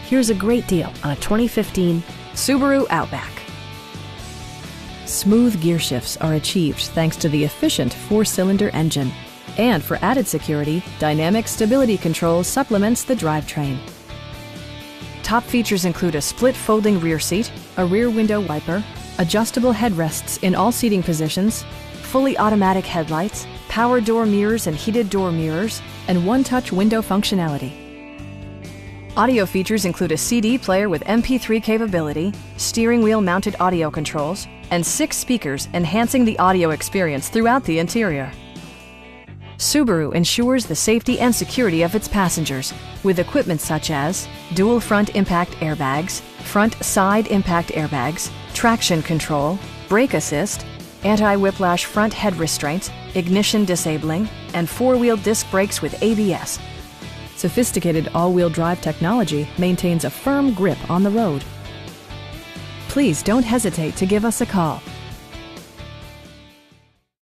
Here's a great deal on a 2015 Subaru Outback. Smooth gear shifts are achieved thanks to the efficient 4-cylinder engine. And for added security, dynamic stability control supplements the drivetrain. Top features include a split folding rear seat, a rear window wiper, adjustable headrests in all seating positions, fully automatic headlights, power door mirrors and heated door mirrors, and one-touch window functionality. Audio features include a CD player with MP3 capability, steering wheel mounted audio controls, and 6 speakers enhancing the audio experience throughout the interior. Subaru ensures the safety and security of its passengers with equipment such as dual front impact airbags, front side impact airbags, traction control, brake assist, anti-whiplash front head restraints, ignition disabling, and 4-wheel disc brakes with ABS. Sophisticated all-wheel drive technology maintains a firm grip on the road. Please don't hesitate to give us a call.